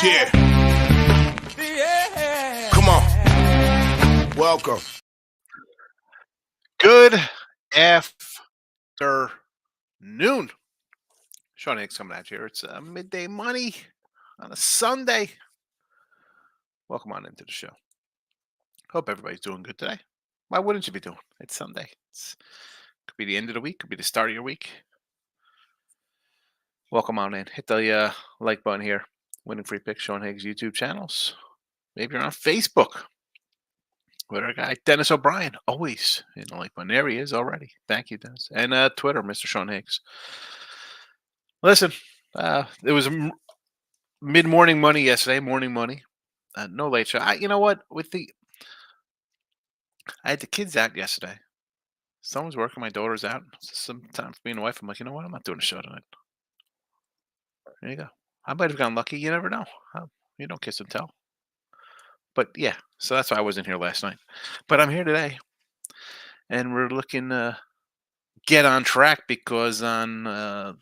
Yeah. Come on. Welcome. Good afternoon. Sean Higgs coming at you. It's midday money on a Sunday. Welcome on into the show. Hope everybody's doing good today. Why wouldn't you be doing? It's Sunday. Could be the end of the week. Could be the start of your week. Welcome on in. Hit the like button here. Winning Free Picks, Sean Higgs YouTube channels. Maybe you're on Facebook with our guy Dennis O'Brien. Always in the like button. There he is already. Thank you, Dennis. And Twitter, Mr. Sean Higgs. Listen, it was mid-morning money yesterday. Morning money. No late show. You know what? I had the kids out yesterday. Someone's working. My daughter's out. Some time for me and the wife. I'm like, you know what? I'm not doing a show tonight. There you go. I might have gotten lucky. You never know. You don't kiss and tell. But yeah, so that's why I wasn't here last night. But I'm here today, and we're looking to get on track because on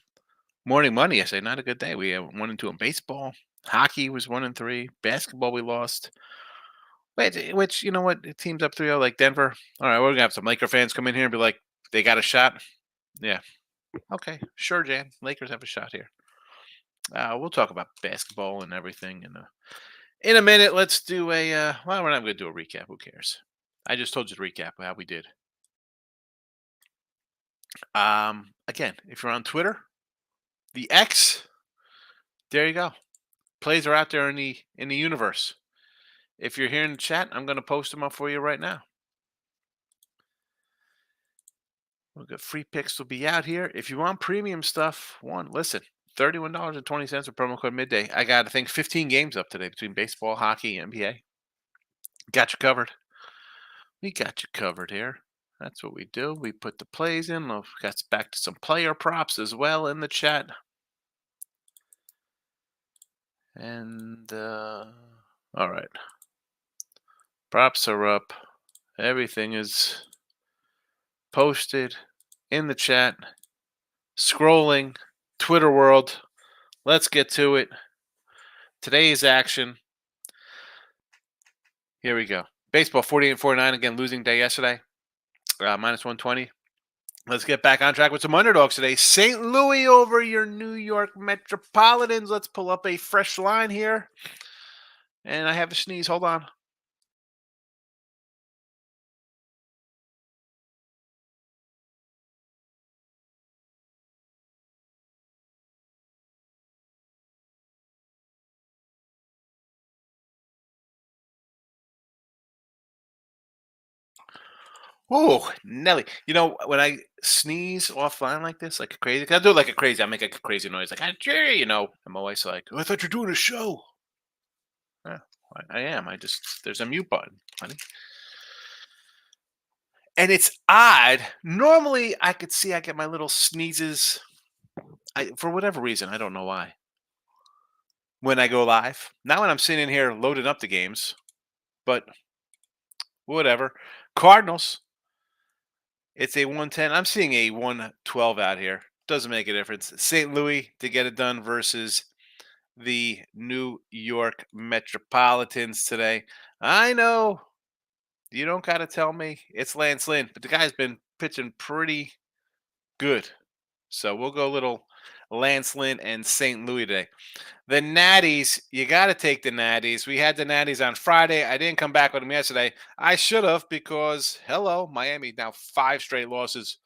morning money yesterday, not a good day. We had 1 and 2 in baseball. Hockey was 1 and 3. Basketball we lost. Which you know what? It teams up 3-0 like Denver. All right, we're gonna have some Laker fans come in here and be like, they got a shot. Yeah. Okay, sure, Jan. Lakers have a shot here. We'll talk about basketball and everything in a minute. Let's do a well, we're not gonna do a recap. Who cares? I just told you to recap how we did. Again, if you're on Twitter, the X, there you go. Plays are out there in the universe. If you're here in the chat, I'm going to post them up for you right now. We'll get free picks will be out here. If you want premium stuff, listen, $31.20 with promo code midday. I got, I think, 15 games up today between baseball, hockey, and NBA. Got you covered. We got you covered here. That's what we do. We put the plays in. We've got back to some player props as well in the chat. And, all right. Props are up. Everything is posted in the chat. Scrolling. Twitter world. Let's get to it. Today's action. Here we go. Baseball 48-49. Again, losing day yesterday. Minus 120. Let's get back on track with some underdogs today. St. Louis over your New York Metropolitans. Let's pull up a fresh line here. And I have a sneeze. Hold on. Oh, Nelly. You know, when I sneeze offline like this, like crazy, I do it like a crazy. I make a crazy noise, like, Jerry, you know. And my wife's like, oh, I thought you were doing a show. Yeah, I am. There's a mute button, honey. And it's odd. Normally, I could see I get my little sneezes. For whatever reason, I don't know why. When I go live. Now when I'm sitting here loading up the games. But whatever. Cardinals. It's a 110. I'm seeing a 112 out here. Doesn't make a difference. St. Louis to get it done versus the New York Metropolitans today. I know you don't got to tell me it's Lance Lynn, but the guy's been pitching pretty good. So we'll go a little Lance Lynn and St. Louis today. The Natties, you got to take the Natties. We had the Natties on Friday. I didn't come back with them yesterday. I should have because, hello, Miami now 5 straight losses.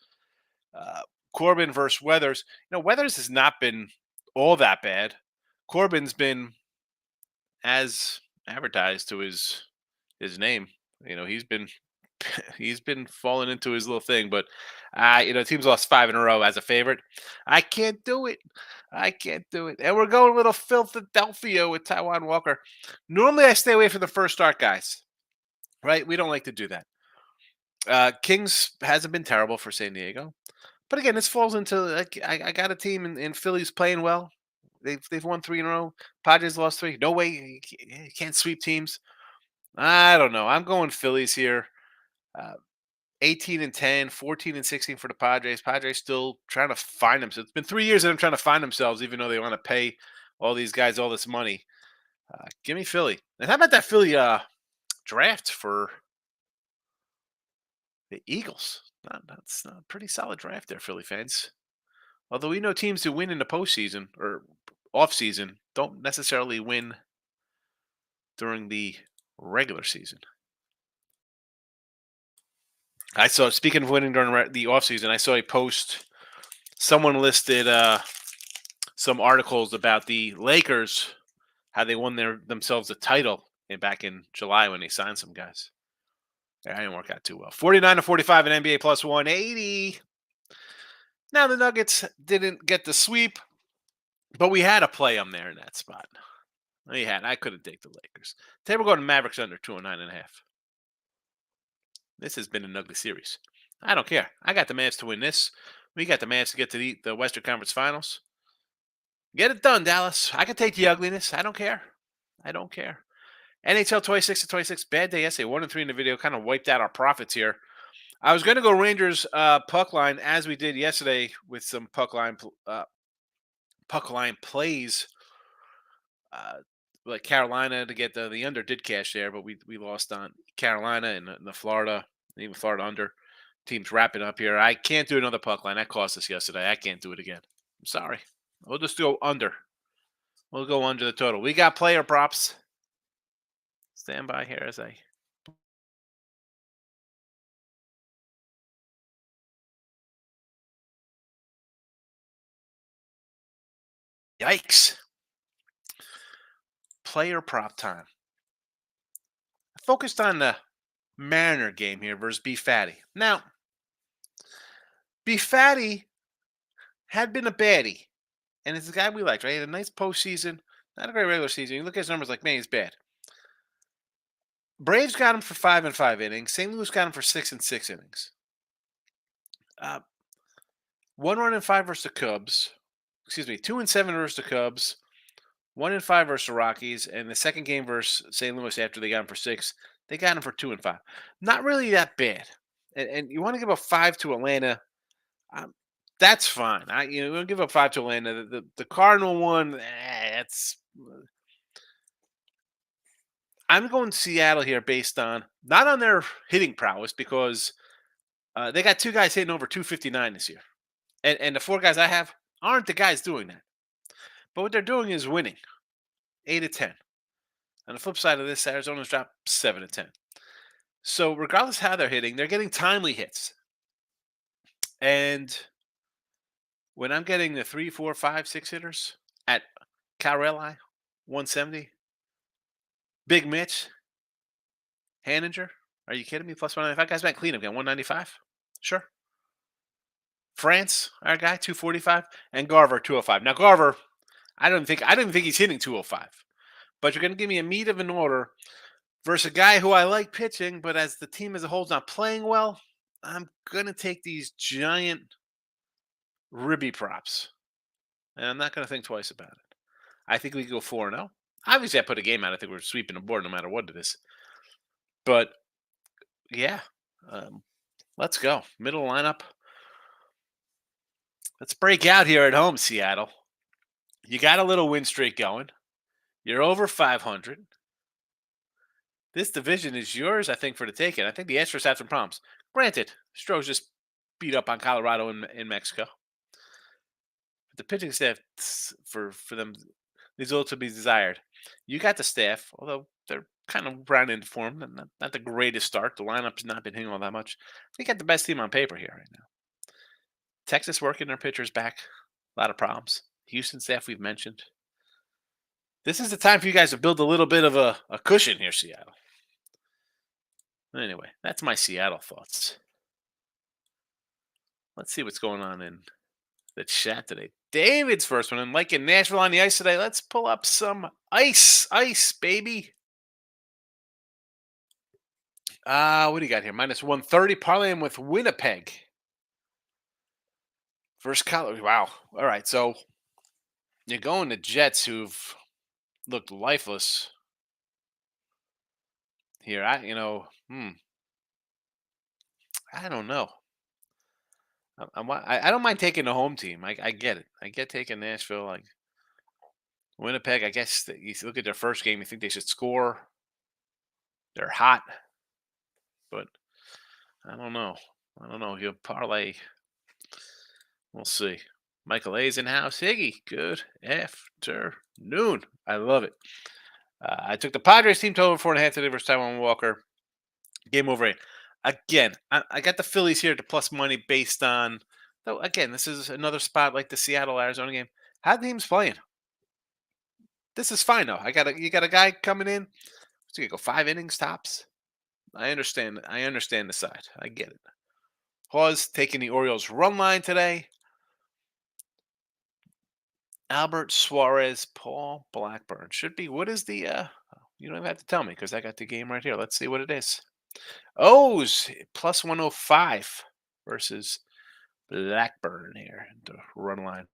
Corbin versus Weathers. You know, Weathers has not been all that bad. Corbin's been as advertised to his name. You know, he's been falling into his little thing, but you know, team's lost 5 in a row as a favorite. I can't do it. And we're going a little Philadelphia with Taiwan Walker. Normally, I stay away from the first start guys, right? We don't like to do that. Kings hasn't been terrible for San Diego, but again, this falls into like I got a team in Philly's playing well. They've won 3 in a row. Padres lost 3. No way you can't sweep teams. I don't know. I'm going Phillies here. 18-10, 14-16 for the Padres. Padres still trying to find themselves. It's been 3 years of them trying to find themselves, even though they want to pay all these guys all this money. Give me Philly. And how about that Philly draft for the Eagles? That's a pretty solid draft there, Philly fans. Although we know teams who win in the postseason or off season don't necessarily win during the regular season. I saw, speaking of winning during the offseason, I saw a post. Someone listed some articles about the Lakers, how they won themselves a title back in July when they signed some guys. Yeah, I didn't work out too well. 49-45 in NBA plus 180. Now the Nuggets didn't get the sweep, but we had to play them there in that spot. I couldn't take the Lakers. Today we're going to Mavericks under 209.5. This has been an ugly series. I don't care. I got the Mavs to win this. We got the Mavs to get to the Western Conference Finals. Get it done, Dallas. I can take the ugliness. I don't care. I don't care. NHL 26-26. Bad day yesterday. 1-3 in the video. Kind of wiped out our profits here. I was going to go Rangers puck line as we did yesterday with some puck line plays. Like Carolina to get the under did cash there, but we lost on Carolina and the Florida, even Florida under. Teams wrapping up here. I can't do another puck line. That cost us yesterday. I can't do it again. I'm sorry. We'll just go under. We'll go under the total. We got player props. Stand by here as I. Yikes. Player prop time. I focused on the Mariner game here versus B Fatty. Now, B Fatty had been a baddie, and it's a guy we liked, right? He had a nice postseason, not a great regular season. You look at his numbers like, man, he's bad. Braves got him for 5 and 5 innings. St. Louis got him for 6 and 6 innings. 1 run and 5 versus the Cubs. 2 and 7 versus the Cubs. 1 and 5 versus the Rockies, and the second game versus St. Louis after they got him for 6, they got him for 2 and 5. Not really that bad. And you want to give up 5 to Atlanta, that's fine. You don't give up 5 to Atlanta. The Cardinal one, that's. I'm going to Seattle here based on not on their hitting prowess because they got 2 guys hitting over 259 this year, and the 4 guys I have aren't the guys doing that. But what they're doing is winning 8-10. On the flip side of this, Arizona's dropped 7-10. So regardless how they're hitting, they're getting timely hits. And when I'm getting the 3, 4, 5, 6 hitters at Carelli, 170, Big Mitch, Hanninger, are you kidding me? Plus 195. Guys back clean. I'm getting 195. Sure. France, our guy, 245, and Garver, 205. Now Garver, I don't think he's hitting 205. But you're going to give me a meat of an order versus a guy who I like pitching, but as the team as a whole is not playing well, I'm going to take these giant ribby props. And I'm not going to think twice about it. I think we can go 4-0. Obviously, I put a game out. I think we're sweeping the board no matter what it is. But, yeah, let's go. Middle lineup. Let's break out here at home, Seattle. You got a little win streak going. You're over 500. This division is yours, I think, for the taking. I think the Astros have some problems. Granted, Stros just beat up on Colorado in Mexico. But the pitching staff, for them, is all to be desired. You got the staff, although they're kind of round into form. Not the greatest start. The lineup's not been hitting all that much. They got the best team on paper here right now. Texas working their pitchers back. A lot of problems. Houston staff we've mentioned. This is the time for you guys to build a little bit of a cushion here, Seattle. Anyway, that's my Seattle thoughts. Let's see what's going on in the chat today. David's first one. And like in Nashville on the ice today, let's pull up some ice, baby. What do you got here? Minus 130. Parlaying with Winnipeg. First color. Wow. All right. So you're going to Jets who've looked lifeless here. I I don't know. I don't mind taking the home team. I get it. I get taking Nashville. Like Winnipeg, I guess you look at their first game, you think they should score. They're hot, but I don't know. I don't know. He'll parlay. We'll see. Michael A's in house. Higgy, good afternoon. I love it. I took the Padres team total 4.5 today versus Taiwan Walker. Game over 8. Again, I got the Phillies here to plus money based on. Though again, this is another spot like the Seattle Arizona game. How the team's playing? This is fine though. You got a guy coming in. So you go 5 innings tops. I understand. I understand the side. I get it. Hawes taking the Orioles run line today. Albert Suarez, Paul Blackburn should be. What is the? You don't even have to tell me because I got the game right here. Let's see what it is. O's plus 105 versus Blackburn here. The run line.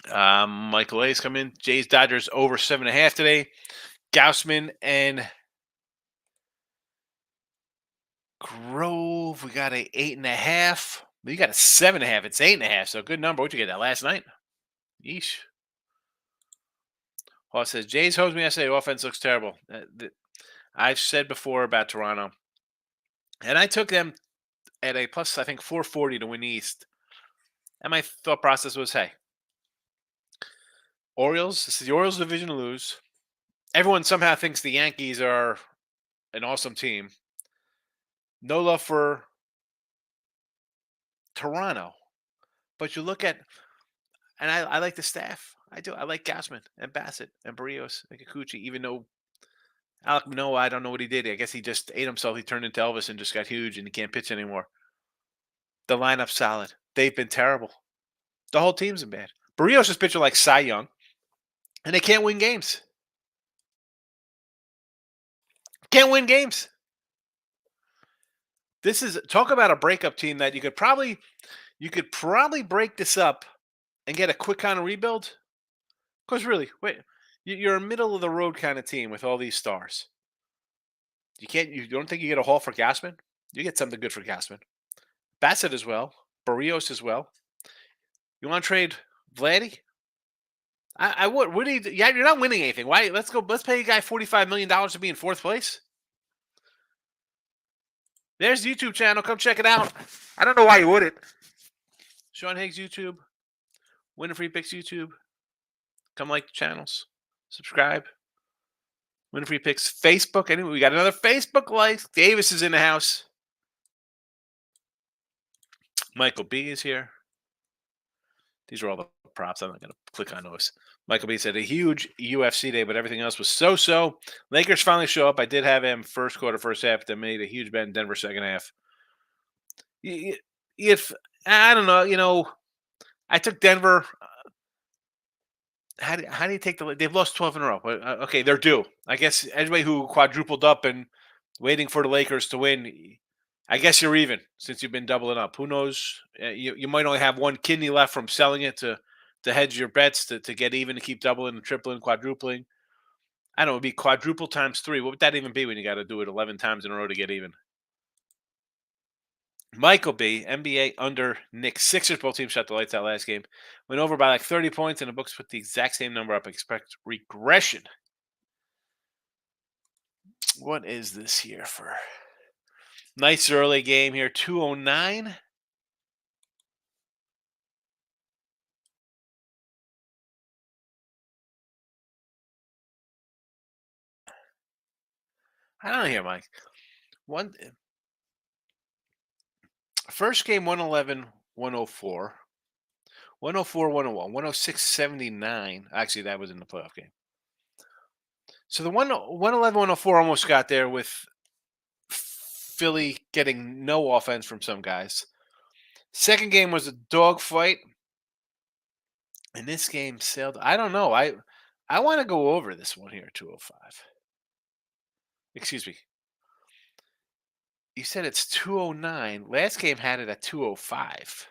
Michael A's come in. Jays Dodgers over 7.5 today. Gaussman and Grove. We got a 8.5. You got a 7.5. It's 8.5. So good number. What'd you get that last night? Yeesh. Hall says Jays hosed me yesterday. Offense looks terrible. I've said before about Toronto, and I took them at a plus, I think, 440 to win the East. And my thought process was, hey, Orioles, this is the Orioles division to lose. Everyone somehow thinks the Yankees are an awesome team. No love for Toronto. But you look at, and I like the staff. I do. I like Gassman and Bassett and Barrios and Kikuchi, even though Alec Manoah, I don't know what he did. I guess he just ate himself. He turned into Elvis and just got huge and he can't pitch anymore. The lineup's solid. They've been terrible. The whole team's been bad. Barrios is pitching like Cy Young, and they can't win games. Can't win games. This is talk about a breakup team that you could probably break this up and get a quick kind of rebuild. Because really, wait, you're a middle of the road kind of team with all these stars. You don't think you get a haul for Gassman? You get something good for Gassman. Bassett as well. Barrios as well. You want to trade Vladdy? I would. What do you? Yeah, you're not winning anything. Why? Let's go. Let's pay a guy $45 million to be in fourth place. There's the YouTube channel. Come check it out. I don't know why you wouldn't. Sean Higgs YouTube. Winning Free Picks YouTube. Come like the channels. Subscribe. Winning Free Picks Facebook. Anyway, we got another Facebook like. Davis is in the house. Michael B is here. These are all the props. I'm not going to click on those. Michael B said a huge UFC day, but everything else was so-so. Lakers finally show up. I did have him first quarter, first half. They made a huge bet in Denver second half. If I don't know, I took Denver. How do you take the? They've lost 12 in a row. Okay, they're due. I guess anybody who quadrupled up and waiting for the Lakers to win, I guess you're even since you've been doubling up. Who knows? You might only have one kidney left from selling it to hedge your bets to get even, to keep doubling and tripling, quadrupling. I don't know. It would be quadruple times 3. What would that even be when you got to do it 11 times in a row to get even? Michael B, NBA under Knicks. Sixers, both teams shot the lights out last game. Went over by like 30 points, and the books put the exact same number up. Expect regression. What is this here for? Nice early game here. 209. I don't know here, Mike. First game 111, 104. 104, 101, 106, 79. Actually, that was in the playoff game. So the 111, 104 almost got there with Philly getting no offense from some guys. Second game was a dogfight. And this game sailed. I don't know. I want to go over this one here, 205. Excuse me. You said it's 209. Last game had it at 205.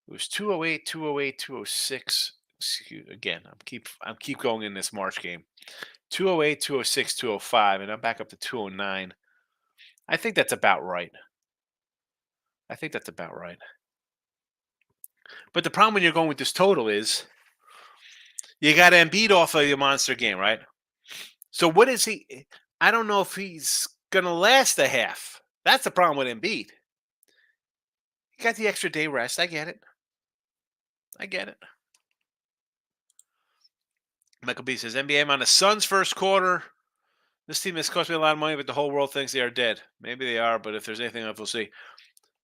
It was 208, 208, 206. Excuse again. I'm keep going in this March game. 208, 206, 205, and I'm back up to 209. I think that's about right. I think that's about right. But the problem when you're going with this total is you got Embiid off of your monster game, right? So what is he? I don't know if he's going to last a half. That's the problem with Embiid. You got the extra day rest. I get it. I get it. Michael B says NBA on the Suns first quarter. This team has cost me a lot of money, but the whole world thinks they are dead. Maybe they are, but if there's anything else, we'll see.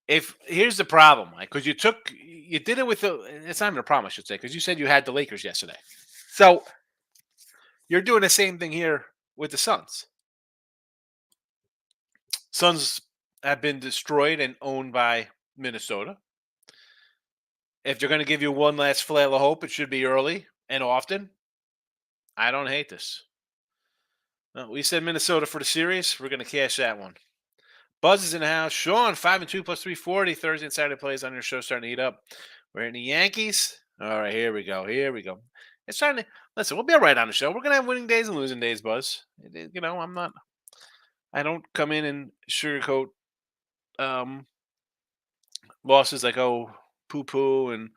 If here's the problem, Mike, because you did it with the. It's not even a problem, I should say, because you said you had the Lakers yesterday. So you're doing the same thing here with the Suns. Suns have been destroyed and owned by Minnesota. If they're going to give you one last flail of hope, it should be early and often. I don't hate this. We said Minnesota for the series. We're going to cash that one. Buzz is in the house. Sean, 5-2 plus 340. Thursday and Saturday plays on your show starting to heat up. We're in the Yankees. All right, here we go. Here we go. It's starting to listen. We'll be all right on the show. We're gonna have winning days and losing days, Buzz. You know, I'm not. I don't come in and sugarcoat um, losses like poo poo and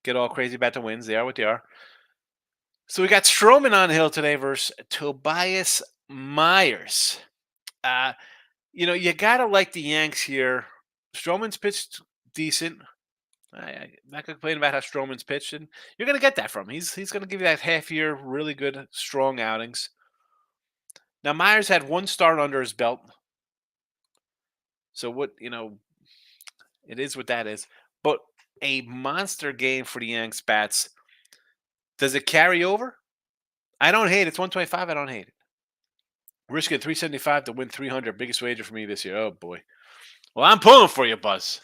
get all crazy about the wins. They are what they are. So we got Stroman on the hill today versus Tobias Myers. You gotta like the Yanks here. Stroman's pitched decent. I'm not complaining about how Stroman's pitched, and you're going to get that from him. He's going to give you that half year, really good, strong outings. Now Myers had one start under his belt, so it is what that is. But a monster game for the Yanks bats. Does it carry over? I don't hate it. It's 125. I don't hate it. Risking 375 to win 300. Biggest wager for me this year. Oh boy. Well, I'm pulling for you, Buzz.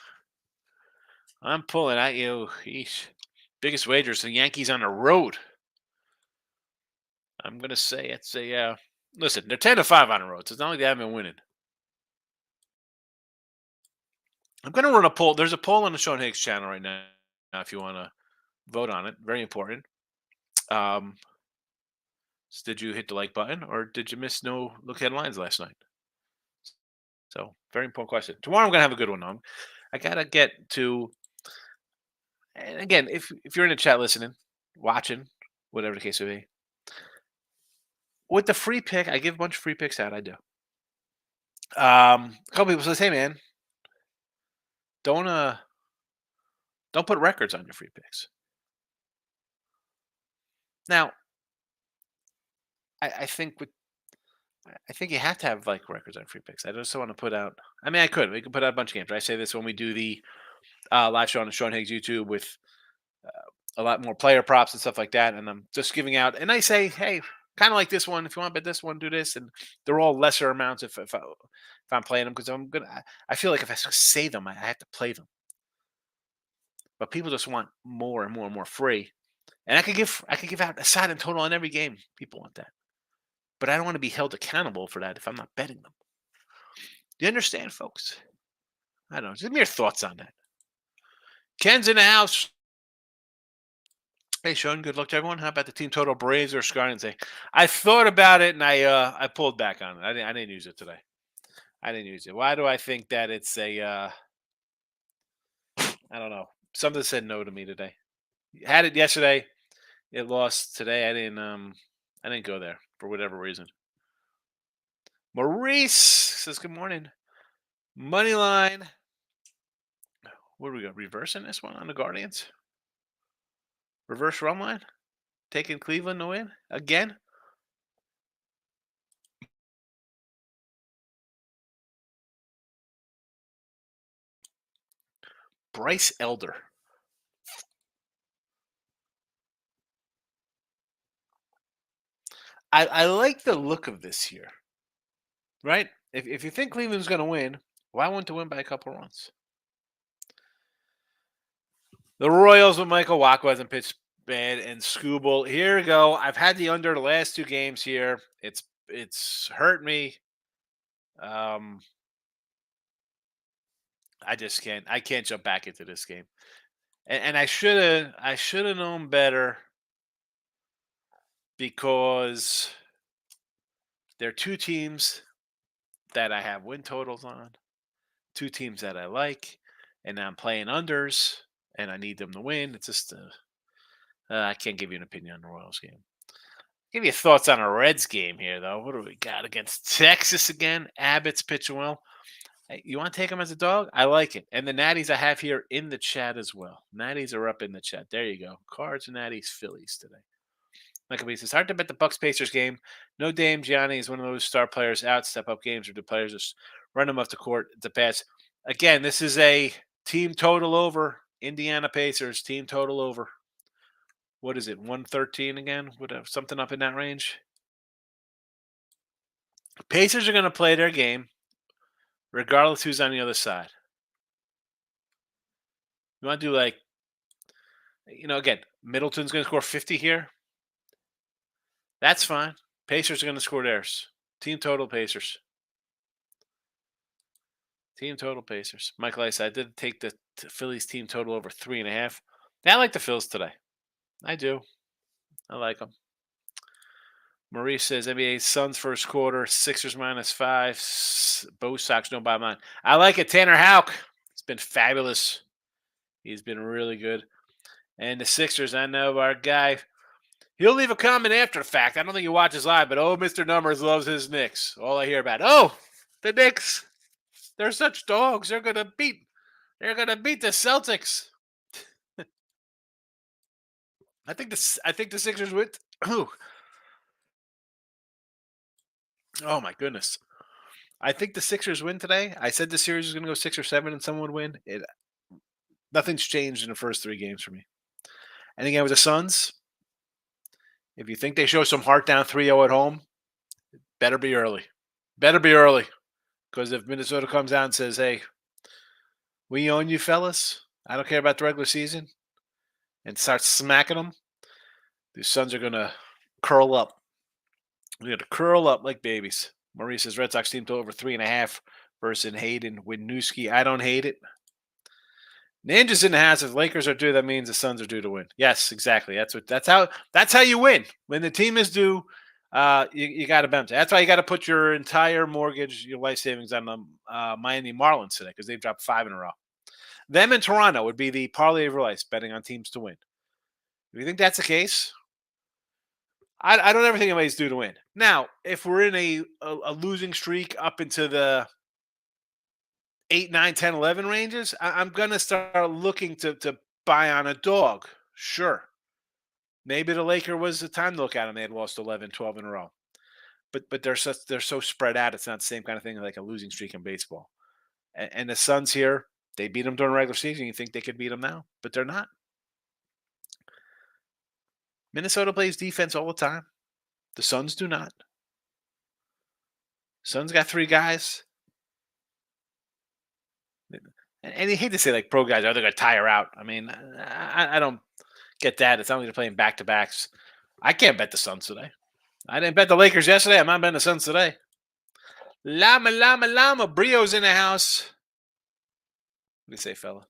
I'm pulling at you. Eesh. Biggest wagers. The Yankees on the road. I'm gonna say it's a. Listen, they're 10-5 on the road, so it's not like they haven't been winning. I'm gonna run a poll. There's a poll on the Sean Higgs channel right now. If you want to vote on it, very important. Did you hit the like button, or did you miss no look headlines last night? So, very important question. Tomorrow I'm gonna have a good one on. I gotta get to. And again, if you're in the chat listening, watching, whatever the case may be, with the free pick, I give a bunch of free picks out. I do. A couple people say, "Hey, man, don't put records on your free picks." Now, I think you have to have like records on free picks. I just want to put out. I mean, I could. We could put out a bunch of games. I say this when we do the live show on the Sean Higgs YouTube with a lot more player props and stuff like that. And I'm just giving out. And I say, hey, kind of like this one. If you want to bet this one, do this. And they're all lesser amounts if I'm playing them because I feel like if I say them, I have to play them. But people just want more and more and more free. And I could give out a side and total on every game. People want that. But I don't want to be held accountable for that if I'm not betting them. Do you understand, folks? I don't know. Just give me your thoughts on that. Ken's in the house. Hey, Sean, good luck to everyone. How about the team total Braves or Guardians? I thought about it and I pulled back on it. I didn't use it today. I didn't use it. Why do I think that it's a I don't know. Something said no to me today. Had it yesterday. It lost today. I didn't go there for whatever reason. Maurice says good morning. Money line. What do we got? Reversing this one on the Guardians? Reverse run line? Taking Cleveland to win again? Bryce Elder. I like the look of this here. Right? If you think Cleveland's going to win, why wouldn't they win by a couple runs? The Royals with Michael Wacha hasn't pitched bad, and Skubal. Here we go. I've had the under the last two games here. It's hurt me. I just can't. I can't jump back into this game, and I should have known better because There are two teams that I have win totals on, two teams that I like, and I'm playing unders, and I need them to win. It's just I can't give you an opinion on the Royals game. Give you thoughts on a Reds game here, though. What do we got against Texas again? Abbott's pitching well. Hey, you want to take him as a dog? I like it. And the Natties I have here in the chat as well. Natties are up in the chat. There you go. Cards and Natties, Phillies today. Michael B says, hard to bet the Bucks Pacers game. No Dame Gianni is one of those star players out, step up games, or do players just run them off the court to pass. Again, this is a team total over. Indiana Pacers, team total over. What is it, 113 again? Something up in that range? Pacers are going to play their game regardless who's on the other side. You want to do again, Middleton's going to score 50 here. That's fine. Pacers are going to score theirs. Team total Pacers. Team total Pacers. Michael, I did take the Phillies team total over 3.5. I like the Phils today. I do. I like them. Maurice says NBA Suns first quarter, Sixers -5. Bo Sox don't buy mine. I like it. Tanner Houck. He's been fabulous. He's been really good. And the Sixers, I know our guy. He'll leave a comment after the fact. I don't think he watches live, but Mr. Numbers loves his Knicks. All I hear about, the Knicks. They're such dogs. They're gonna beat the Celtics. I think the Sixers win. Oh my goodness. I think the Sixers win today. I said the series was going to go 6 or 7 and someone would win. Nothing's changed in the first 3 games for me. And again, with the Suns, if you think they show some heart down 3-0 at home, better be early. Better be early. Because if Minnesota comes out and says, hey, we own you fellas, I don't care about the regular season, and starts smacking them, the Suns are going to curl up. They're going to curl up like babies. Maurice says Red Sox team to over 3.5 versus Hayden Winooski. I don't hate it. Ninja's in the house. If Lakers are due, that means the Suns are due to win. Yes, exactly. That's how you win. When the team is due, you got to bench. That's why you got to put your entire mortgage, your life savings on the Miami Marlins today because they've dropped 5 in a row. Them in Toronto would be the parlay of your life, betting on teams to win. If you think that's the case, I don't ever think anybody's due to win. Now, if we're in a losing streak up into the 8, 9, 10, 11 ranges, I'm going to start looking to buy on a dog. Sure. Maybe the Lakers was the time to look at them. They had lost 11, 12 in a row. But they're so spread out. It's not the same kind of thing like a losing streak in baseball. And the Suns here, they beat them during the regular season. You think they could beat them now, but they're not. Minnesota plays defense all the time. The Suns do not. Suns got 3 guys. And you hate to say like pro guys, are they going to tire out? I mean, I don't get that. It's not like they're playing back-to-backs. I can't bet the Suns today. I didn't bet the Lakers yesterday. I'm not betting the Suns today. Llama. Brio's in the house. What do you say, fella?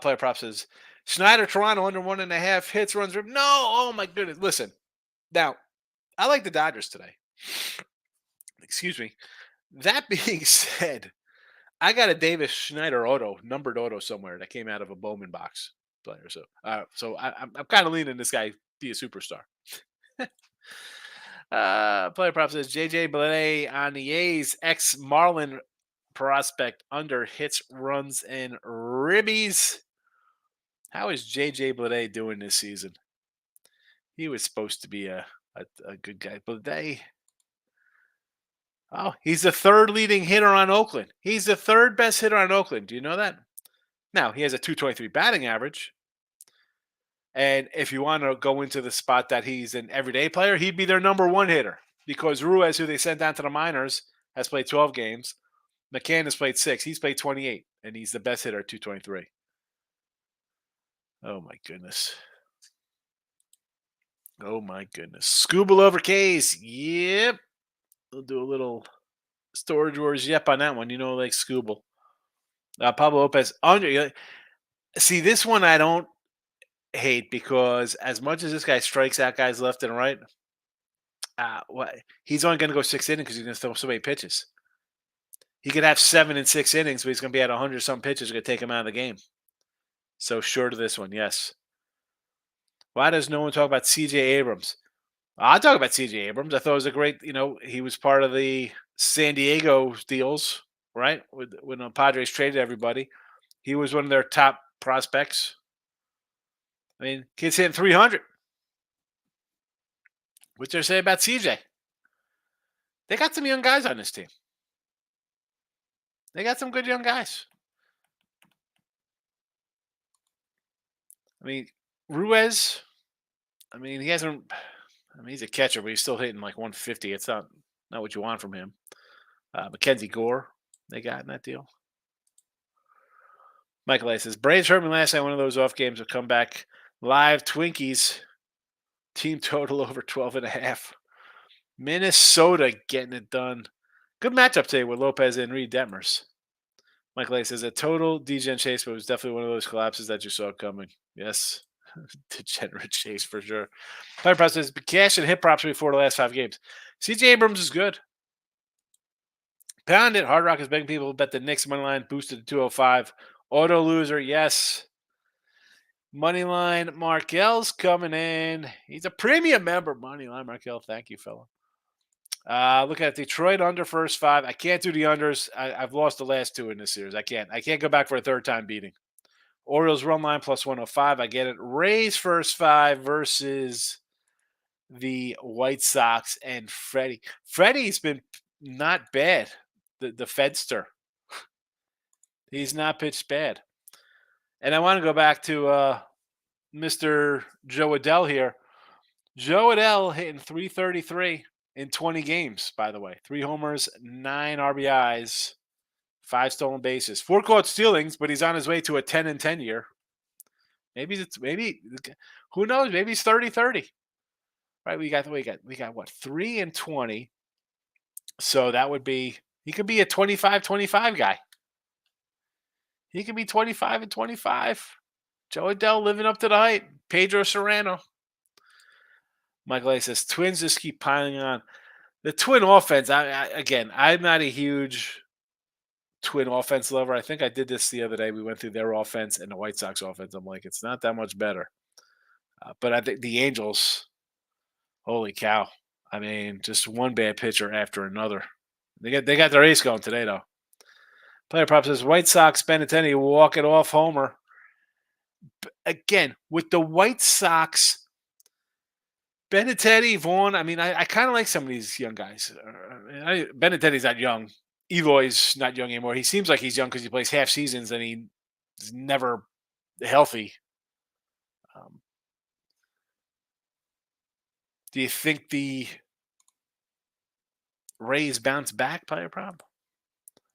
Player prop says, Schneider, Toronto, under 1.5 hits, runs. No, oh my goodness. Listen, now, I like the Dodgers today. Excuse me. That being said, I got a Davis Schneider numbered auto somewhere that came out of a Bowman box player. So I'm kind of leaning this guy be a superstar. Player prop says JJ Bleday on the A's, ex-Marlin prospect, under hits, runs, and ribbies. How is JJ Bleday doing this season? He was supposed to be a good guy. Bleday. Oh, he's the 3rd leading hitter on Oakland. He's the 3rd best hitter on Oakland. Do you know that? Now, he has a .223 batting average. And if you want to go into the spot that he's an everyday player, he'd be their number 1 hitter because Ruiz, who they sent down to the minors, has played 12 games. McCann has played 6. He's played 28, and he's the best hitter at .223. Oh, my goodness. Oh, my goodness. Scooble over K's. Yep. We'll do a little Storage Wars yep on that one. Like Scooble. Pablo Lopez under. See, this one I don't hate because as much as this guy strikes out guys left and right, What? He's only going to go 6 innings because he's going to throw so many pitches. He could have 7 in 6 innings, but he's going to be at 100 some pitches. Going to take him out of the game. So short of this one, yes. Why does no one talk about C.J. Abrams? I'll talk about C.J. Abrams. I thought it was a great. He was part of the San Diego deals, right? When the Padres traded everybody, he was one of their top prospects. I mean, kid's hitting 300. What's there to say about CJ? They got some young guys on this team. They got some good young guys. I mean, Ruiz, he hasn't. He's a catcher, but he's still hitting like 150. It's not what you want from him. Mackenzie Gore, they got in that deal. Michael A says, Braves hurt me last night. One of those off games will come back live. Twinkies, team total over 12.5. Minnesota getting it done. Good matchup today with Lopez and Reed Detmers. Michael A says, a total degen chase, but it was definitely one of those collapses that you saw coming. Yes. Degenerate chase for sure. Player Prop says, cash and hit props before the last 5 games. CJ Abrams is good. Pound it. Hard Rock is begging people to bet the Knicks money line boosted to 205. Auto loser, yes. Money line, Markel's coming in. He's a premium member. Money line, Markel. Thank you, fella. Look at Detroit under first 5. I can't do the unders. I've lost the last 2 in this series. I can't go back for a third time beating. Orioles run line plus 105. I get it. Rays first 5 versus the White Sox and Freddie. Freddie's been not bad. The Fedster. He's not pitched bad. And I want to go back to Mr. Joe Adell here. Joe Adell hitting 333 in 20 games, by the way. 3 homers, 9 RBIs, 5 stolen bases, 4 caught stealings, but he's on his way to a 10-10 year. Maybe who knows? Maybe he's 30-30. Right? We got what? 3 and 20. So that would be he could be a 25-25 guy. He could be 25 and 25. Joe Adell living up to the hype. Pedro Serrano. Michael A says, Twins just keep piling on. The Twin offense, I'm not a huge Twin offense lover. I think I did this the other day. We went through their offense and the White Sox offense. I'm like, it's not that much better. But I think the Angels, holy cow. Just one bad pitcher after another. They got their ace going today, though. Player Prop says, White Sox, Benintendi, walk it off homer. Again, with the White Sox, Benintendi, Vaughn, I kind of like some of these young guys. Benintendi's not young. Eloy's not young anymore. He seems like he's young because he plays half seasons and he's never healthy. Do you think the Rays bounce back, Player Prop?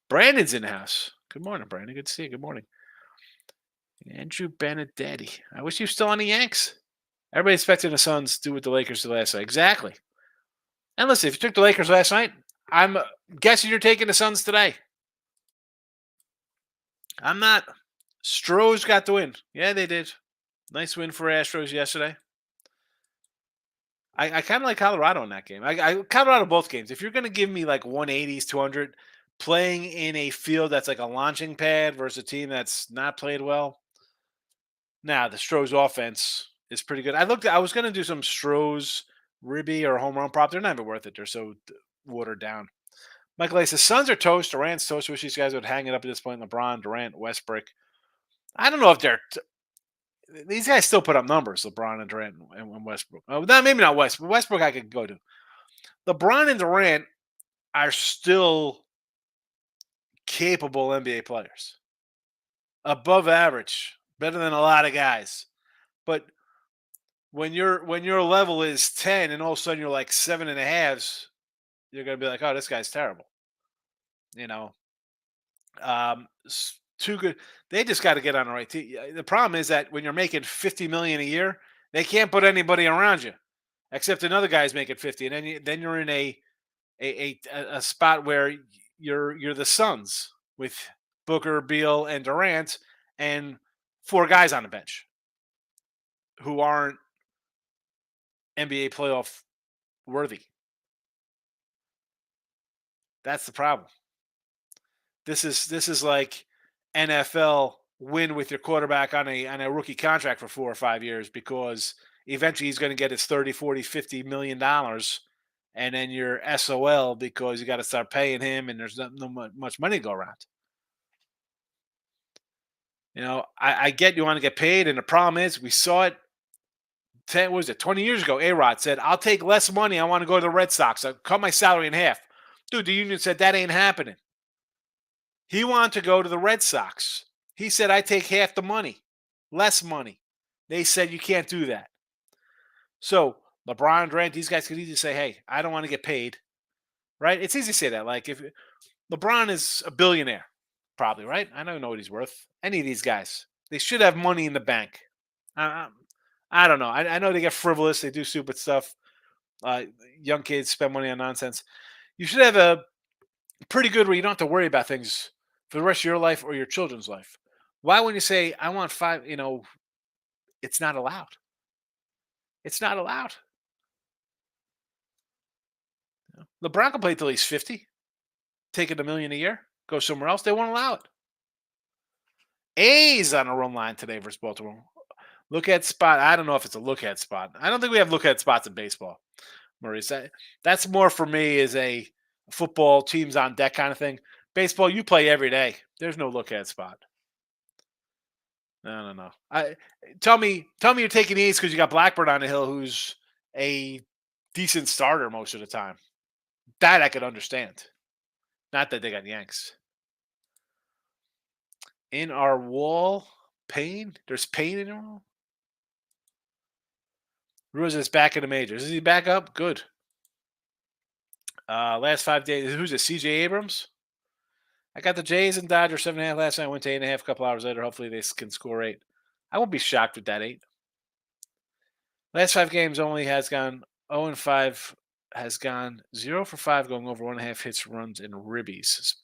Brandon's in the house. Good morning, Brandon. Good to see you. Good morning. Andrew Benedetti. I wish you were still on the Yanks. Everybody expecting the Suns to do what the Lakers did last night. Exactly. And listen, if you took the Lakers last night, I'm guessing you're taking the Suns today. I'm not. Stros got the win. Yeah, they did. Nice win for Astros yesterday. I kind of like Colorado in that game. I Colorado both games. If you're going to give me like 180s, 200, playing in a field that's like a launching pad versus a team that's not played well, the Stros offense is pretty good. I was going to do some Stros, Ribby, or home run prop. They're not even worth it. They're so watered down. Michael A says, Suns are toast. Durant's toast. Wish these guys would hang it up at this point. LeBron, Durant, Westbrook. I don't know if they're these guys still put up numbers, LeBron and Durant and Westbrook. Maybe not Westbrook. Westbrook I could go to. LeBron and Durant are still capable NBA players. Above average. Better than a lot of guys. But when your level is 10 and all of a sudden you're like 7.5s, you're going to be like, oh, this guy's terrible. Too good. They just got to get on the right team. The problem is that when you're making $50 million a year, they can't put anybody around you, except another guy's making 50, and then you're in a spot where you're the Suns with Booker, Beal, and Durant, and 4 guys on the bench who aren't NBA playoff worthy. That's the problem. This is like NFL win with your quarterback on a rookie contract for 4 or 5 years because eventually he's going to get his 30, 40, $50 million, and then you're SOL because you got to start paying him and there's not no much money to go around. I get you want to get paid, and the problem is we saw it 10, what was it, 20 years ago. A-Rod said, I'll take less money. I want to go to the Red Sox. I'll cut my salary in half. Dude, the union said that ain't happening. He wanted to go to the Red Sox. He said, I take half the money, less money. They said, you can't do that. So LeBron, Durant, these guys could easily say, hey, I don't want to get paid, right? It's easy to say that. Like if LeBron is a billionaire, probably, right? I don't know what he's worth. Any of these guys, they should have money in the bank. I, I don't know. I know they get frivolous. They do stupid stuff. Uh, Young kids spend money on nonsense. You should have a pretty good where you don't have to worry about things for the rest of your life or your children's life. Why, when you say I want five, it's not allowed. It's not allowed. LeBron can play till he's 50, taking $1 million a year, go somewhere else. They won't allow it. A's on a run line today versus Baltimore. Look at spot. I don't know if it's a look at spot. I don't think we have look at spots in baseball, Maurice. That's more for me is a football teams on deck kind of thing. Baseball, you play every day. There's no look at spot. No. Tell me you're taking the A's because you got Blackburn on the hill, who's a decent starter most of the time. That I could understand. Not that they got Yanks in our wall. Pain. There's pain in your wall. Ruiz is back in the majors. Is he back up? Good. Last 5 days. Who's it? CJ Abrams. I got the Jays and Dodgers 7.5 last night. Went to 8.5 a couple hours later. Hopefully they can score 8. I won't be shocked with that 8. Last 5 games only has gone 0-5. Has gone 0 for 5, going over 1.5 hits, runs, and ribbies.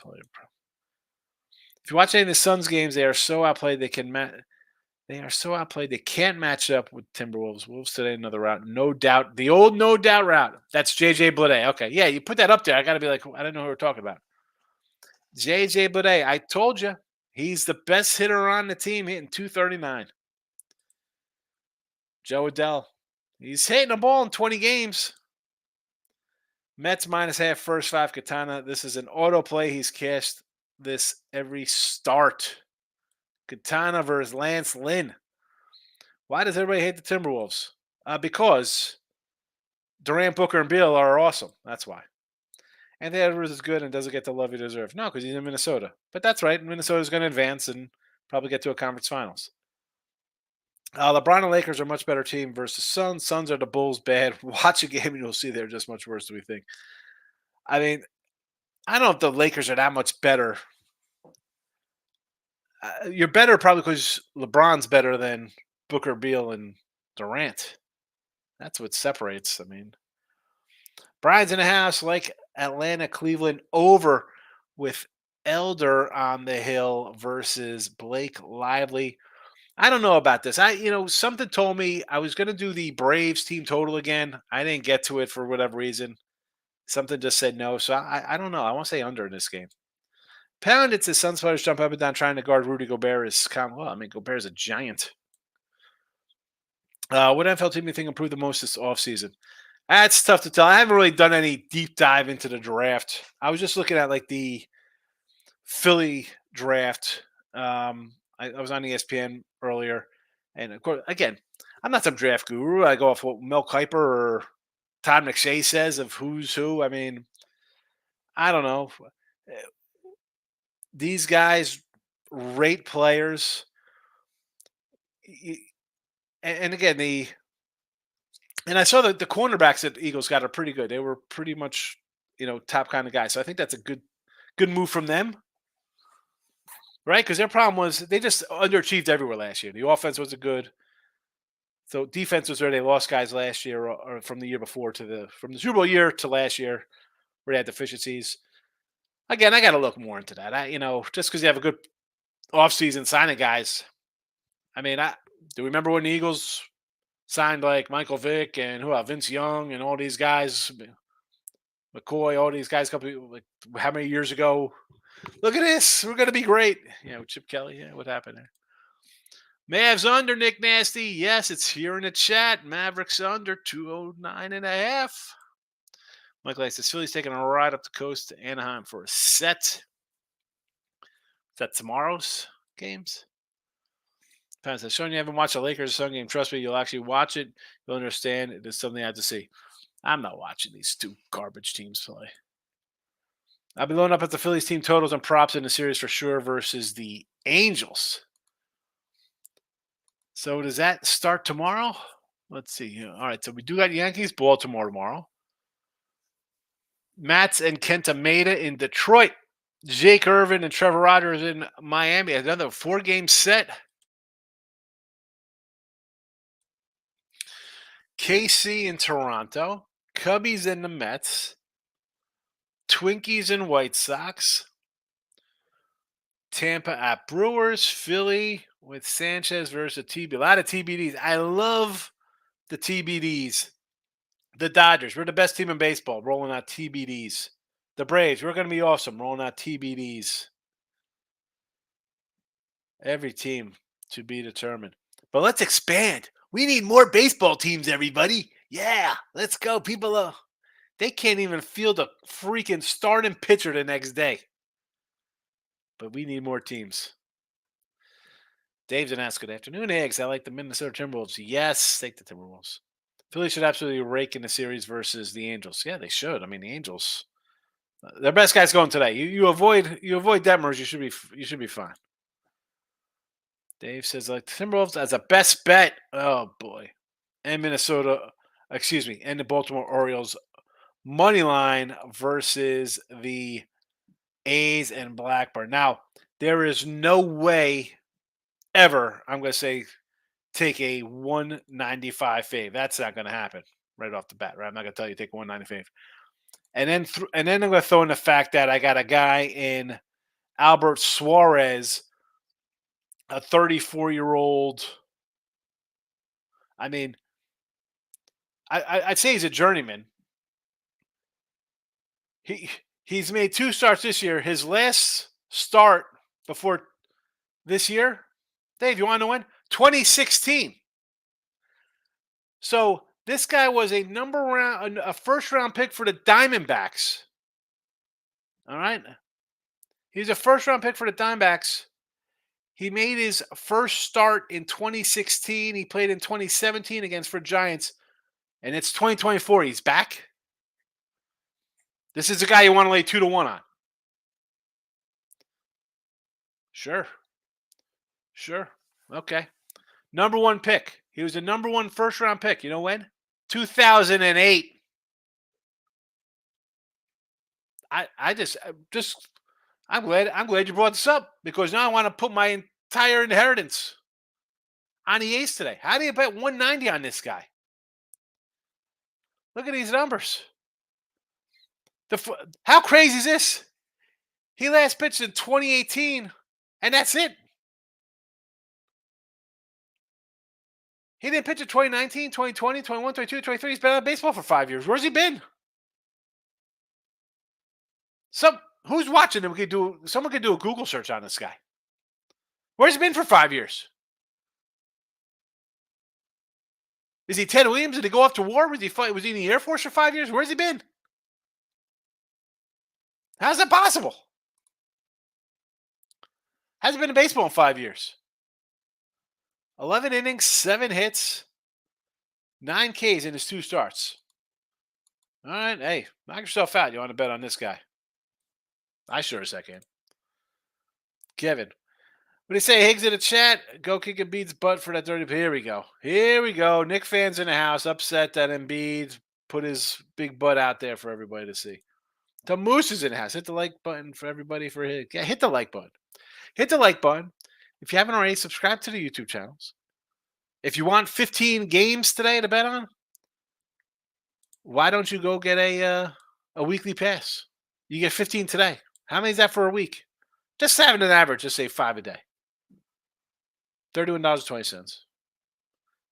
If you watch any of the Suns games, they are so outplayed they are so outplayed they can't match up with Timberwolves. Wolves today another route, no doubt. The old no doubt route. That's JJ Bleday. Okay, yeah, you put that up there. I got to be like, I don't know who we're talking about. JJ Bleday. I told you, he's the best hitter on the team, hitting 239. Joe Adell. He's hitting the ball in 20 games. Mets -half first 5 Katana. This is an autoplay. He's cashed this every start. Katana versus Lance Lynn. Why does everybody hate the Timberwolves? Because Durant, Booker, and Beal are awesome. That's why. Anthony Edwards is good and doesn't get the love he deserves. No, because he's in Minnesota. But that's right. Minnesota's going to advance and probably get to a conference finals. LeBron and Lakers are a much better team versus Suns. Suns are the Bulls bad. Watch a game and you'll see they're just much worse than we think. I mean, I don't know if the Lakers are that much better. You're better probably because LeBron's better than Booker, Beal, and Durant. That's what separates. I mean, Brian's in the house, like Atlanta, Cleveland, over with Elder on the hill versus Blake Lively. I don't know about this. Something told me I was going to do the Braves team total again. I didn't get to it for whatever reason. Something just said no. So I don't know. I want to say under in this game. Pound, it's the Suns players jump up and down trying to guard Rudy Gobert is kind of, well, I mean, Gobert is a giant. What NFL team do you think improved the most this offseason? That's tough to tell. I haven't really done any deep dive into the draft. I was just looking at like the Philly draft. I was on ESPN earlier. And of course, again, I'm not some draft guru. I go off what Mel Kiper or Todd McShay says of who's who. I mean, I don't know. These guys rate players. And again, and I saw that the cornerbacks that the Eagles got are pretty good. They were pretty much, top kind of guys. So I think that's a good move from them. Right? Because their problem was they just underachieved everywhere last year. The offense wasn't good. So defense was where they lost guys last year or from the year before from the Super Bowl year to last year where they had deficiencies. Again, I got to look more into that. Just because you have a good offseason signing guys. I mean, do you remember when the Eagles signed like Michael Vick and Vince Young and all these guys? McCoy, all these guys, like how many years ago? Look at this. We're gonna be great. Chip Kelly. Yeah, what happened there? Mavs under Nick Nasty. Yes, it's here in the chat. Mavericks under 209.5. Michael says Philly's taking a ride up the coast to Anaheim for a set. Is that tomorrow's games? Pat says, Sean, you haven't watched the Lakers Sun game. Trust me, you'll actually watch it. You'll understand it is something I have to see. I'm not watching these two garbage teams play. I'll be loading up at the Phillies team totals and props in the series for sure versus the Angels. So does that start tomorrow? Let's see. All right, so we do got Yankees, Baltimore tomorrow. Mats and Kenta Maeda in Detroit. Jake Irvin and Trevor Rogers in Miami. Another 4-game set. KC in Toronto. Cubbies and the Mets. Twinkies and White Sox. Tampa at Brewers. Philly with Sanchez versus TB. A lot of TBDs. I love the TBDs. The Dodgers. We're the best team in baseball. Rolling out TBDs. The Braves. We're going to be awesome. Rolling out TBDs. Every team to be determined. But let's expand. We need more baseball teams, everybody. Yeah, let's go. People, they can't even field a freaking starting pitcher the next day. But we need more teams. Dave's an ask. Good afternoon, Eggs. I like the Minnesota Timberwolves. Yes, take the Timberwolves. Philly should absolutely rake in the series versus the Angels. Yeah, they should. I mean, the Angels, their best guy's going today. You avoid Detmers, you should be fine. Dave says like Timberwolves as a best bet. Oh boy, and Minnesota, and the Baltimore Orioles money line versus the A's and Blackburn. Now there is no way ever I'm going to say take a 195 fave. That's not going to happen right off the bat. Right, I'm not going to tell you take a 195. And then I'm going to throw in the fact that I got a guy in Albert Suarez, a 34-year-old. I mean, I'd say he's a journeyman. He's made 2 starts this year. His last start before this year, Dave, you want to know when? 2016. So this guy was a first-round pick for the Diamondbacks. All right, he's a first-round pick for the Diamondbacks. He made his first start in 2016. He played in 2017 for Giants. And it's 2024. He's back. This is a guy you want to lay 2-1 on. Sure. Okay. Number 1 pick. He was the number 1 first-round pick. You know when? 2008. I'm glad you brought this up because now I want to put my entire inheritance on the A's today. How do you bet 190 on this guy? Look at these numbers. How crazy is this? He last pitched in 2018, and that's it. He didn't pitch in 2019, 2020, 21, 22, 23. He's been out of baseball for 5 years. Where's he been? Who's watching him? Someone could do a Google search on this guy. Where's he been for 5 years? Is he Ted Williams? Did he go off to war? Was he in the Air Force for 5 years? Where's he been? How's that possible? Hasn't been in baseball in 5 years. 11 innings, 7 hits, 9 Ks in his 2 starts. All right, hey, knock yourself out. You want to bet on this guy? I sure as heck can. Kevin, what do you say? Higgs in the chat. Go kick Embiid's butt for that dirty. Here we go. Knicks fans in the house upset that Embiid put his big butt out there for everybody to see. The Moose is in the house. Hit the like button for everybody for Higgs. Yeah, hit the like button. Hit the like button. If you haven't already, subscribe to the YouTube channels. If you want 15 games today to bet on, why don't you go get a weekly pass? You get 15 today. How many is that for a week? Just having an average, just say 5 a day. $31.20.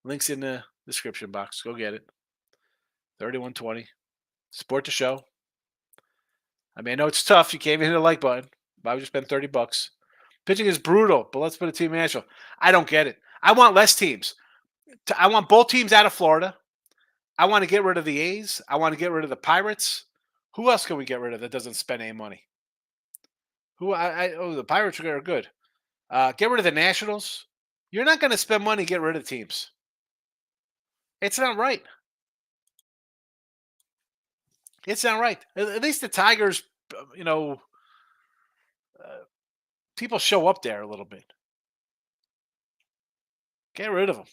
Links in the description box. Go get it. $31.20. Support the show. I mean, I know it's tough. You can't even hit a like button. Why would you spend $30? Pitching is brutal, but let's put a team national. I don't get it. I want less teams. I want both teams out of Florida. I want to get rid of the A's. I want to get rid of the Pirates. Who else can we get rid of that doesn't spend any money? The Pirates are good. Get rid of the Nationals. You're not going to spend money get rid of teams. It's not right. It's not right. At least the Tigers, you know, uh, people show up there a little bit. Get rid of them.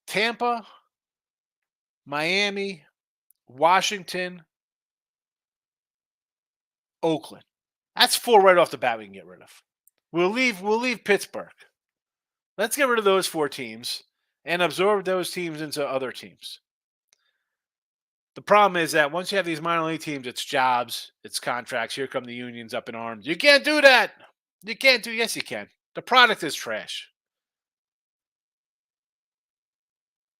Tampa, Miami, Washington, Oakland. That's four right off the bat we can get rid of. We'll leave Pittsburgh. Let's get rid of those four teams and absorb those teams into other teams. The problem is that once you have these minor league teams, it's jobs, it's contracts. Here come the unions up in arms. You can't do that. You can't do. Yes, you can. The product is trash.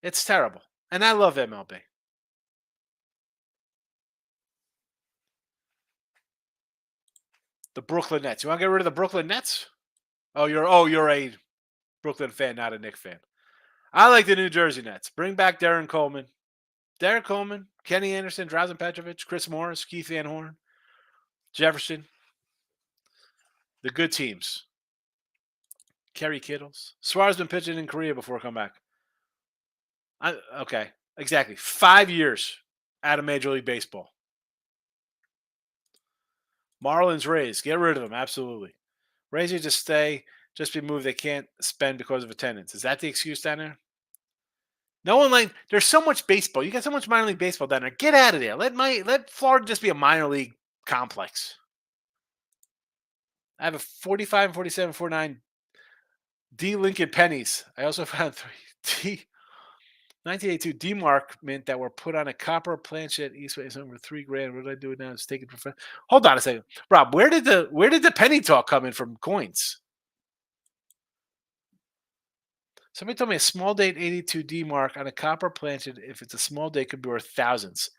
It's terrible. And I love MLB. The Brooklyn Nets. You want to get rid of the Brooklyn Nets? You're a Brooklyn fan, not a Knicks fan. I like the New Jersey Nets. Bring back Darren Coleman. Derek Coleman, Kenny Anderson, Drazen Petrovic, Chris Morris, Keith Van Horn, Jefferson. The good teams. Kerry Kittles. Suarez been pitching in Korea before come back. Okay, exactly. 5 years out of Major League Baseball. Marlins, Rays. Get rid of them. Absolutely. Rays need to stay. Just be moved. They can't spend because of attendance. Is that the excuse down there? No one like. There's so much baseball. You got so much minor league baseball down there. Get out of there. Let Florida just be a minor league complex. I have a 45, 47, 49 D Lincoln pennies. I also found 1982 D Mark mint that were put on a copper planchet Eastway over $3,000. What did I do now? It's taken for. Hold on a second, Rob. Where did the penny talk come in from coins? Somebody told me a small date 82 D Mark on a copper planchet. If it's a small date, could be worth thousands.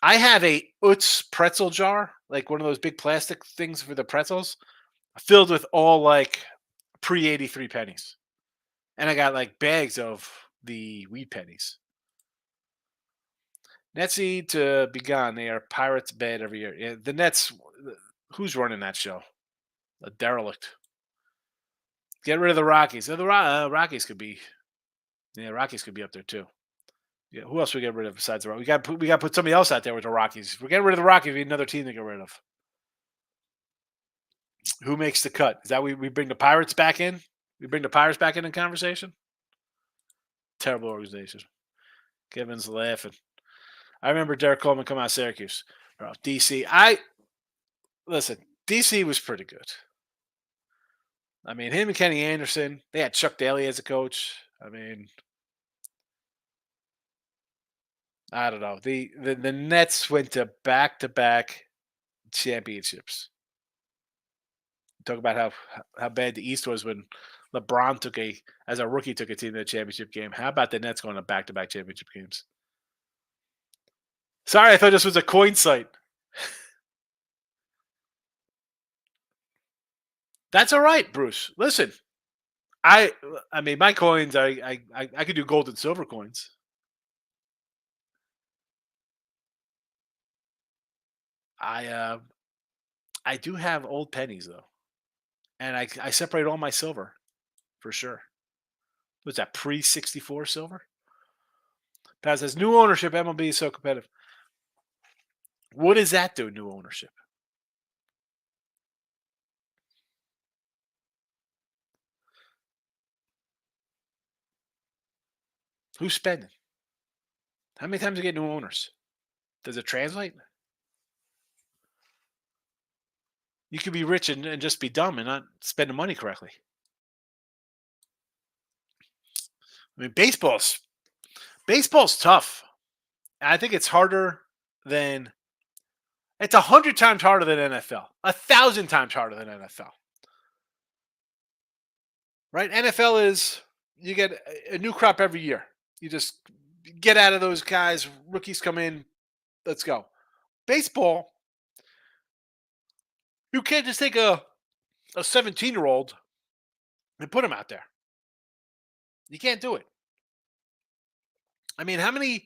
I have a Utz pretzel jar, like one of those big plastic things for the pretzels, filled with all like pre 83 pennies. And I got like bags of the wheat pennies. Nets need to be gone. They are Pirates bad every year. Yeah, the Nets, who's running that show? A derelict. Get rid of the Rockies. The Rockies could be. Yeah, Rockies could be up there too. Yeah, who else we get rid of besides the Rockies? We got to put somebody else out there with the Rockies. If we're getting rid of the Rockies, we need another team to get rid of. Who makes the cut? Is that we bring the Pirates back in? We bring the Pirates back in the conversation? Terrible organization. Kevin's laughing. I remember Derek Coleman coming out of Syracuse. Bro, DC. Listen, DC was pretty good. I mean, him and Kenny Anderson, they had Chuck Daly as a coach. I mean, I don't know. The Nets went to back championships. Talk about how bad the East was when LeBron as a rookie took a team to the championship game. How about the Nets going to back championship games? Sorry, I thought this was a coin site. That's all right, Bruce. Listen, I mean my coins. I could do gold and silver coins. I do have old pennies though, and I separate all my silver for sure. What's that pre 64 silver? Pat says new ownership. MLB is so competitive. What does that do? New ownership. Who's spending? How many times do you get new owners? Does it translate? You could be rich and just be dumb and not spend the money correctly. I mean, baseball's tough. I think it's harder than it's 100 times harder than NFL. 1,000 times harder than NFL. Right? NFL is you get a new crop every year. You just get out of those guys. Rookies come in, Let's go. Baseball, you can't just take a 17-year-old and put him out there. You can't do it. I mean, how many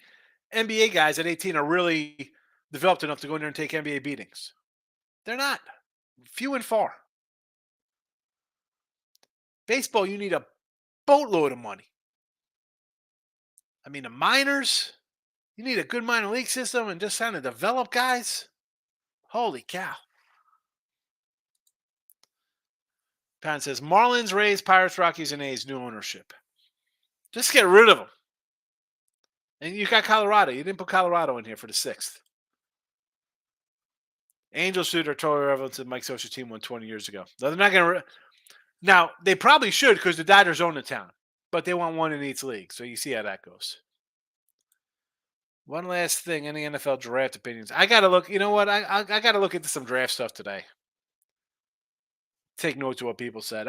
NBA guys at 18 are really developed enough to go in there and take NBA beatings? They're not. Few and far. Baseball, you need a boatload of money. I mean, the minors, you need a good minor league system and just trying to develop guys. Holy cow. Pan says Marlins, Rays, Pirates, Rockies, and A's, new ownership. Just get rid of them. And you got Colorado. You didn't put Colorado in here for the 6th. Angels should are totally relevant to Mike Scioscia's team won 20 years ago. They're not going to. Now, they probably should because the Dodgers own the town. But they want one in each league. So you see how that goes. One last thing, any NFL draft opinions? I got to look. You know what? I got to look into some draft stuff today. Take notes of what people said.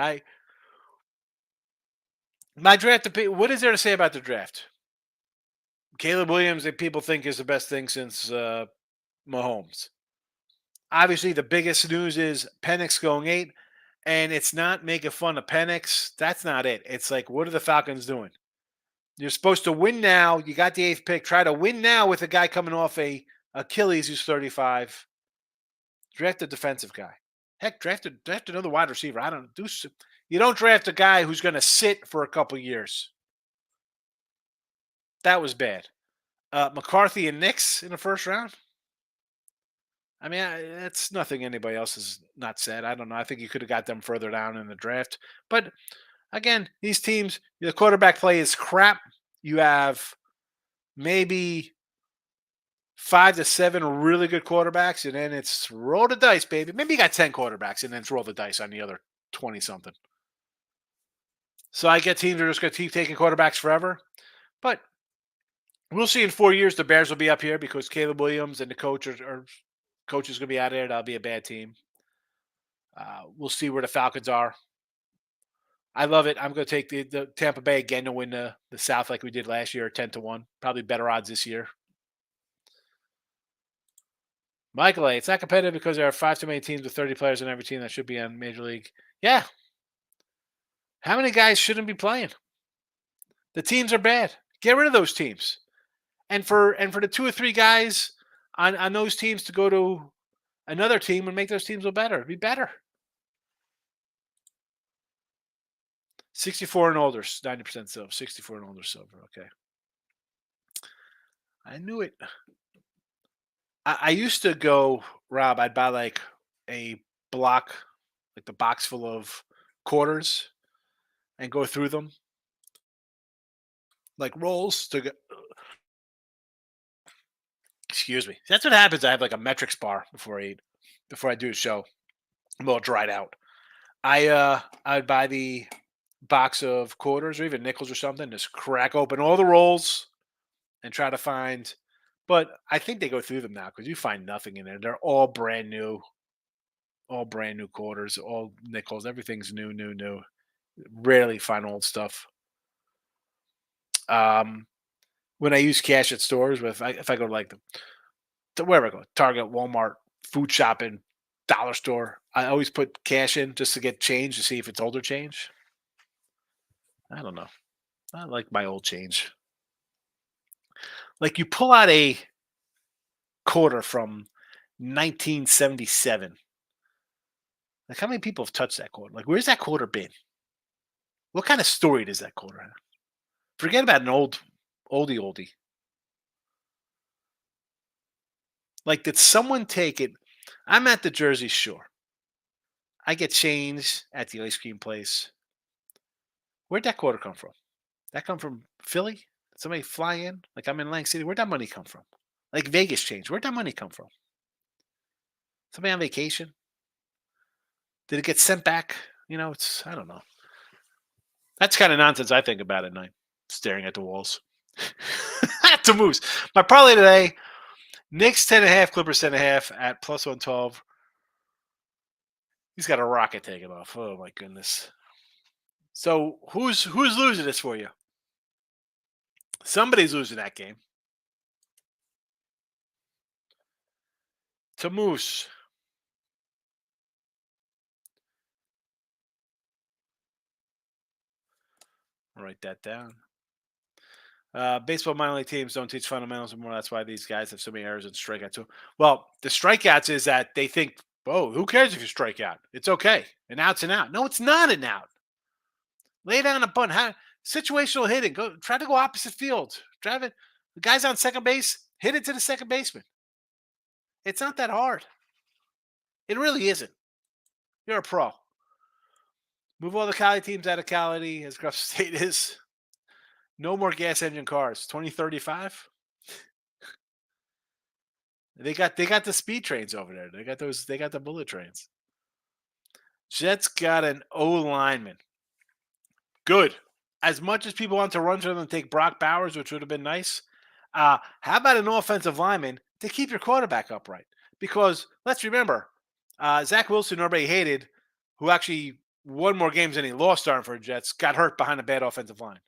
My draft opinion, what is there to say about the draft? Caleb Williams, that people think is the best thing since Mahomes. Obviously, the biggest news is Penix going 8, and it's not making fun of Penix. That's not it. It's like, what are the Falcons doing? You're supposed to win now. You got the 8th pick. Try to win now with a guy coming off a Achilles who's 35. Draft a defensive guy. Heck, draft another wide receiver. I don't do. You don't draft a guy who's going to sit for a couple years. That was bad. McCarthy and Knicks in the first round. I mean, that's nothing anybody else has not said. I don't know. I think you could have got them further down in the draft. But again, these teams, the quarterback play is crap. You have maybe 5 to 7 really good quarterbacks, and then it's roll the dice, baby. Maybe you got 10 quarterbacks, and then it's roll the dice on the other 20-something. So I get teams are just going to keep taking quarterbacks forever. But we'll see in 4 years the Bears will be up here because Caleb Williams and the coach is going to be out of there. That'll be a bad team. We'll see where the Falcons are. I love it. I'm going to take the Tampa Bay again to win the South like we did last year, 10-1. Probably better odds this year. Michael A., it's not competitive because there are 5 too many teams with 30 players in every team that should be on Major League. Yeah. How many guys shouldn't be playing? The teams are bad. Get rid of those teams. And for the 2 or 3 guys on those teams to go to another team and make those teams look better. Be better. 64 and older, 90% silver. 64 and older silver. Okay. I knew it. I used to go, Rob, I'd buy like a block, like the box full of quarters and go through them. Like rolls to get. Excuse me. That's what happens. I have like a metrics bar before I do a show. I'm all dried out. I'd buy the box of quarters or even nickels or something, just crack open all the rolls and try to find. But I think they go through them now because you find nothing in there. They're all brand new quarters, all nickels. Everything's new. Rarely find old stuff. When I use cash at stores, if I go to like to wherever I go, Target, Walmart, food shopping, dollar store, I always put cash in just to get change to see if it's older change. I don't know. I like my old change. Like you pull out a quarter from 1977. Like how many people have touched that quarter? Like where's that quarter been? What kind of story does that quarter have? Forget about an oldie. Like did someone take it? I'm at the Jersey Shore. I get change at the ice cream place. Where'd that quarter come from? That come from Philly? Did somebody fly in? Like I'm in Lang City. Where'd that money come from? Like Vegas change. Where'd that money come from? Somebody on vacation? Did it get sent back? I don't know. That's kind of nonsense I think about at night, staring at the walls. At the moves. My parlay today, Knicks 10.5, Clippers 10.5 at plus 112. He's got a rocket taking off. Oh my goodness. So who's losing this for you? Somebody's losing that game. to Moose. I'll write that down. Baseball minor league teams don't teach fundamentals anymore. That's why these guys have so many errors and strikeouts. Too. Well, the strikeouts is that they think, oh, who cares if you strike out? It's okay. An out's an out. No, it's not an out. Lay down a bunt. Situational hitting. Try to go opposite field. Drive it. The guy's on second base. Hit it to the second baseman. It's not that hard. It really isn't. You're a pro. Move all the Cali teams out of Cali, as Gruff State is. No more gas engine cars. 2035. They got the speed trains over there. They got the bullet trains. Jets got an O lineman. Good. As much as people want to run to them and take Brock Bowers, which would have been nice, how about an offensive lineman to keep your quarterback upright? Because let's remember, Zach Wilson, nobody hated, who actually won more games than he lost starting for the Jets, got hurt behind a bad offensive line.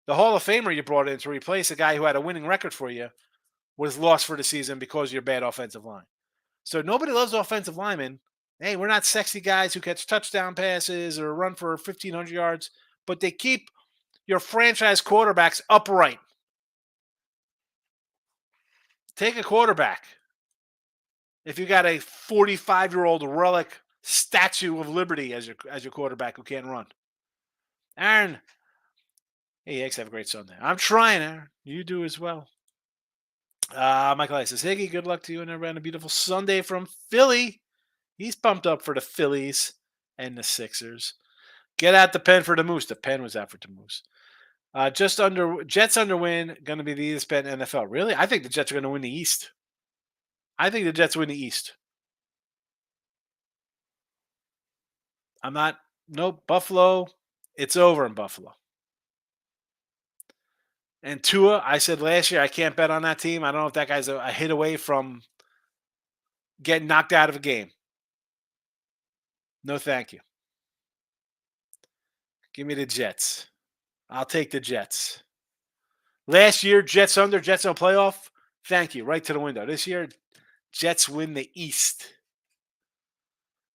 The Hall of Famer you brought in to replace a guy who had a winning record for you was lost for the season because of your bad offensive line. So nobody loves offensive linemen. Hey, we're not sexy guys who catch touchdown passes or run for 1,500 yards, but they keep your franchise quarterbacks upright. Take a quarterback. If you got a 45-year-old relic Statue of Liberty as your quarterback who can't run. Aaron, hey, Higgs, have a great Sunday. I'm trying, Aaron. You do as well. Michael I says, Higgy, good luck to you and everyone. A beautiful Sunday from Philly. He's pumped up for the Phillies and the Sixers. Get out the pen for the Moose. The pen was out for the Moose. Jets under win, going to be the easiest bet in NFL. Really? I think the Jets are going to win the East. I think the Jets win the East. Nope, Buffalo. It's over in Buffalo. And Tua, I said last year, I can't bet on that team. I don't know if that guy's a hit away from getting knocked out of a game. No, thank you. Give me the Jets. I'll take the Jets. Last year, Jets under, Jets no playoff. Thank you. Right to the window. This year, Jets win the East.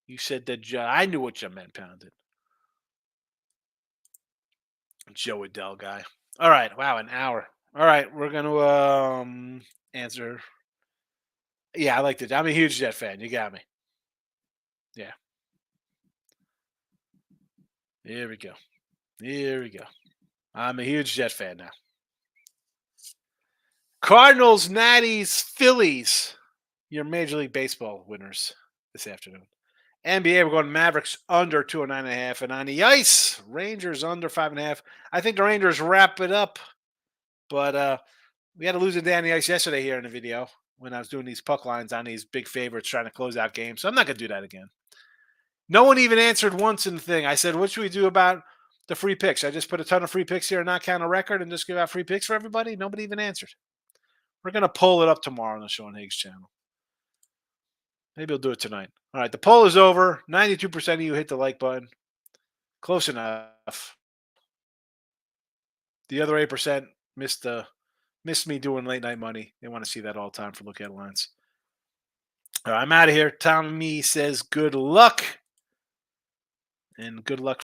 You said that. I knew what you meant, Pounded. Joe Adele guy. All right. Wow, an hour. All right. We're going to answer. Yeah, I liked it. I'm a huge Jet fan. You got me. Yeah. Here we go. I'm a huge Jet fan now. Cardinals, Natties, Phillies. Your Major League Baseball winners this afternoon. NBA, we're going Mavericks under 209.5. And on the ice, Rangers under 5.5. I think the Rangers wrap it up. But we had to lose it down the ice yesterday here in the video when I was doing these puck lines on these big favorites trying to close out games. So I'm not going to do that again. No one even answered once in the thing. I said, what should we do about the free picks? I just put a ton of free picks here and not count a record and just give out free picks for everybody? Nobody even answered. We're going to pull it up tomorrow on the Sean Higgs channel. Maybe we'll do it tonight. All right, the poll is over. 92% of you hit the like button. Close enough. The other 8% missed me doing late night money. They want to see that all the time for look at lines. All right, I'm out of here. Tommy says good luck. And good luck